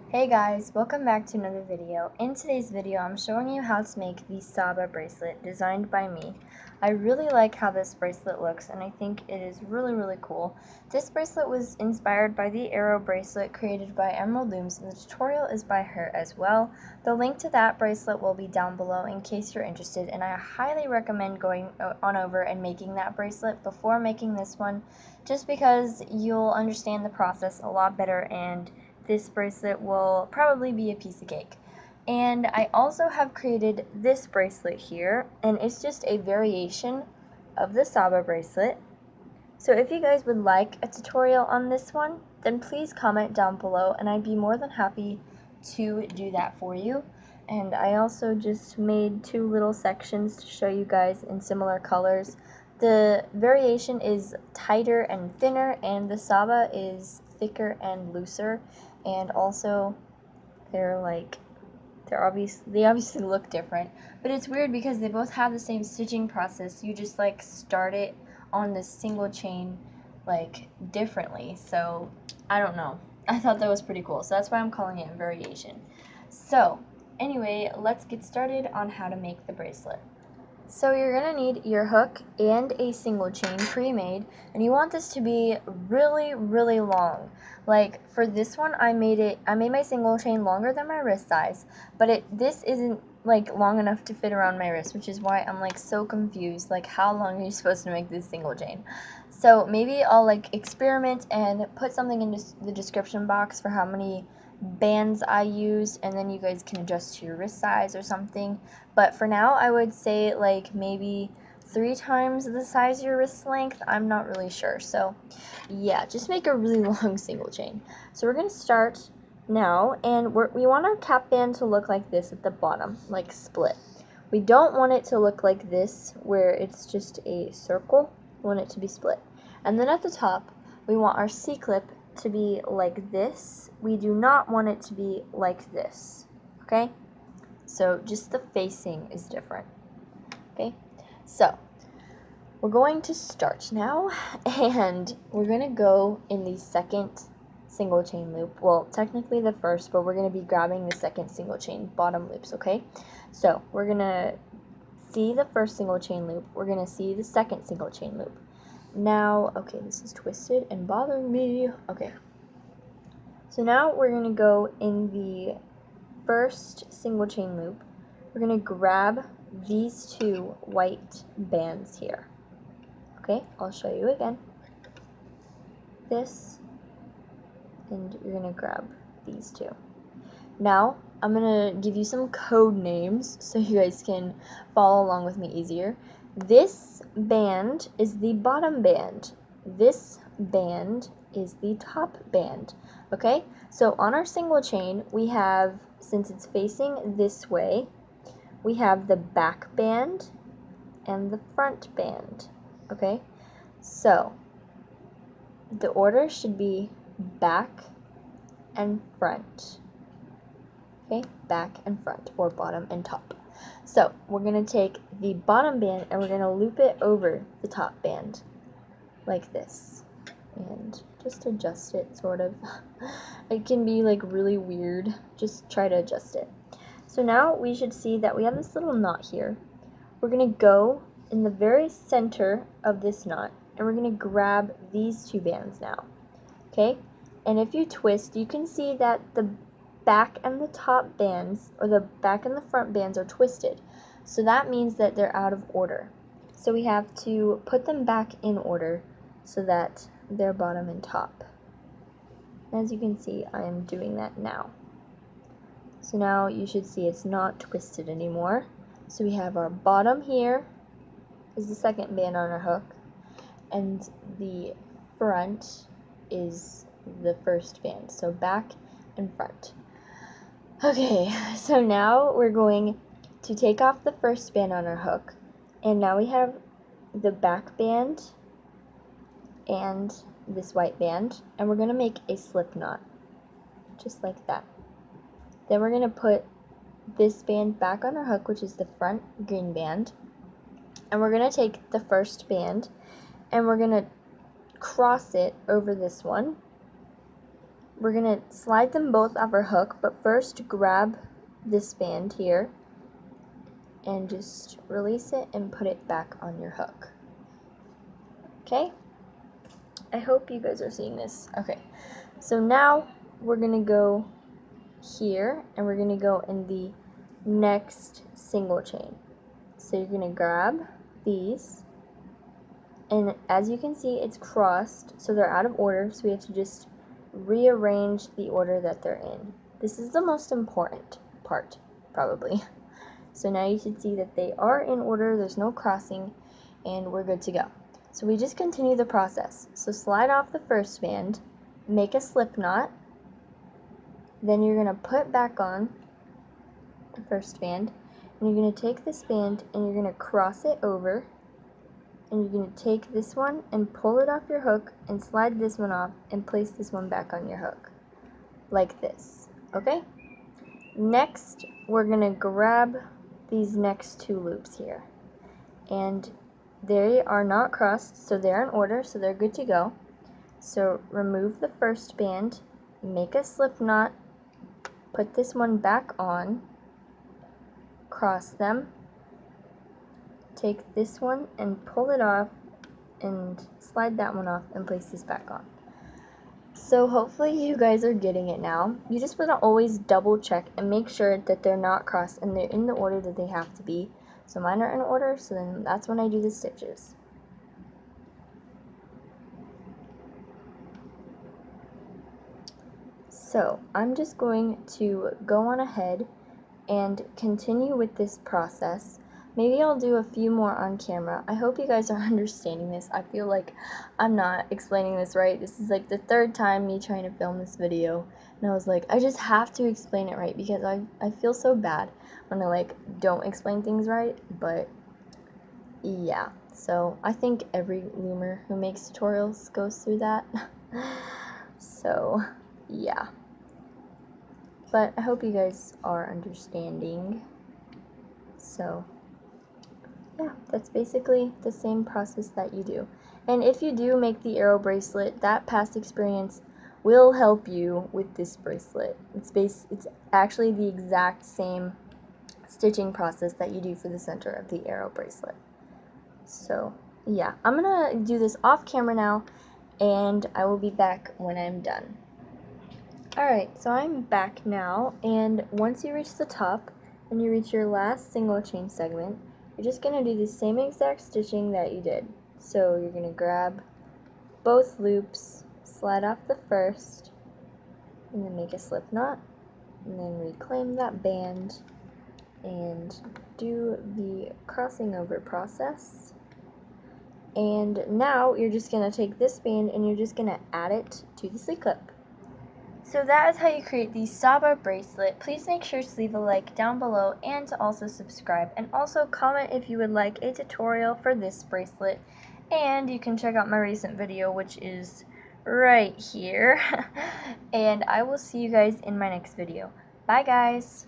Hey guys, welcome back to another video. In today's video, I'm showing you how to make the Saba bracelet designed by me. I really like how this bracelet looks and I think it is really cool. This bracelet was inspired by the Aero Bracelet created by Emerald Looms, and the tutorial is by her as well. The link to that bracelet will be down below in case you're interested, and I highly recommend going on over and making that bracelet before making this one, just because you'll understand the process a lot better and this bracelet will probably be a piece of cake. And I also have created this bracelet here, and it's just a variation of the Saba bracelet. So if you guys would like a tutorial on this one, then please comment down below and I'd be more than happy to do that for you. And I also just made two little sections to show you guys in similar colors. The variation is tighter and thinner, and the Saba is thicker and looser, and also they obviously look different, but it's weird because they both have the same stitching process. You just like start it on this single chain like differently. So I don't know, I thought that was pretty cool, so that's why I'm calling it a variation. So anyway, let's get started on how to make the bracelet. So you're going to need your hook and a single chain pre-made, and you want this to be really long. Like for this one, I made my single chain longer than my wrist size, but this isn't like long enough to fit around my wrist, which is why I'm like so confused, like how long are you supposed to make this single chain? So maybe I'll like experiment and put something in the description box for how many bands I use, and then you guys can adjust to your wrist size or something. But for now, I would say like maybe 3 times the size of your wrist length. I'm not really sure. So yeah, just make a really long single chain. So we're going to start now, and we want our cap band to look like this at the bottom, like split. We don't want it to look like this where it's just a circle. We want it to be split. And then at the top, we want our C-clip to be like this. We do not want it to be like this, okay? So just the facing is different, okay? So we're going to start now, and we're going to go in the second single chain loop. Well, technically the first, but we're going to be grabbing the second single chain bottom loops, okay? So we're going to see the first single chain loop. We're going to see the second single chain loop. Now, okay, this is twisted and bothering me. Okay. So now we're going to go in the first single chain loop. We're going to grab these two white bands here. Okay, I'll show you again. This, and you're going to grab these two. Now, I'm going to give you some code names so you guys can follow along with me easier. This band is the bottom band. This band is the top band. Okay, so on our single chain, we have, since it's facing this way, we have the back band and the front band. Okay, so the order should be back and front. Okay, back and front, or bottom and top. So we're going to take the bottom band and we're going to loop it over the top band like this, and just adjust it sort of. It can be like really weird, just try to adjust it. So now we should see that we have this little knot here. We're going to go in the very center of this knot, and we're going to grab these two bands now. Okay, and if you twist, you can see that the back and the top bands, or the back and the front bands, are twisted. So that means that they're out of order. So we have to put them back in order so that they're bottom and top. As you can see, I am doing that now. So now you should see it's not twisted anymore. So we have our bottom here is the second band on our hook, and the front is the first band. So back and front. Okay, so now we're going to take off the first band on our hook, and now we have the back band and this white band, and we're going to make a slip knot, just like that. Then we're going to put this band back on our hook, which is the front green band, and we're going to take the first band and we're going to cross it over this one, we're going to slide them both off our hook, but first grab this band here and just release it and put it back on your hook. Okay? I hope you guys are seeing this. Okay, so now we're going to go here and we're going to go in the next single chain. So you're going to grab these, and as you can see, it's crossed, so they're out of order, so we have to just rearrange the order that they're in. This is the most important part, probably. So now you should see that they are in order, there's no crossing, and we're good to go. So we just continue the process. So slide off the first band, make a slip knot, then you're going to put back on the first band, and you're going to take this band and you're going to cross it over, and you're going to take this one and pull it off your hook and slide this one off and place this one back on your hook, like this, okay? Next, we're going to grab these next two loops here, and they are not crossed, so they're in order, so they're good to go. So remove the first band, make a slip knot, put this one back on, cross them, take this one and pull it off and slide that one off and place this back on. So hopefully you guys are getting it now. You just want to always double check and make sure that they're not crossed and they're in the order that they have to be. So mine are in order, so then that's when I do the stitches. So I'm just going to go on ahead and continue with this process. Maybe I'll do a few more on camera. I hope you guys are understanding this. I feel like I'm not explaining this right. This is like the third time me trying to film this video, and I was like, I just have to explain it right because I feel so bad when I like don't explain things right. But yeah, so I think every loomer who makes tutorials goes through that. So yeah, but I hope you guys are understanding. So yeah, that's basically the same process that you do. And if you do make the Aero bracelet, that past experience will help you with this bracelet. It's actually the exact same stitching process that you do for the center of the Aero bracelet. So yeah, I'm gonna do this off camera now, and I will be back when I'm done. Alright, so I'm back now, and once you reach the top and you reach your last single chain segment, you're just going to do the same exact stitching that you did. So you're going to grab both loops, slide off the first, and then make a slip knot, and then reclaim that band and do the crossing over process. And now you're just going to take this band and you're just going to add it to the sleeve clip. So that is how you create the Saba bracelet. Please make sure to leave a like down below and to also subscribe, and also comment if you would like a tutorial for this bracelet, and you can check out my recent video, which is right here. And I will see you guys in my next video. Bye guys!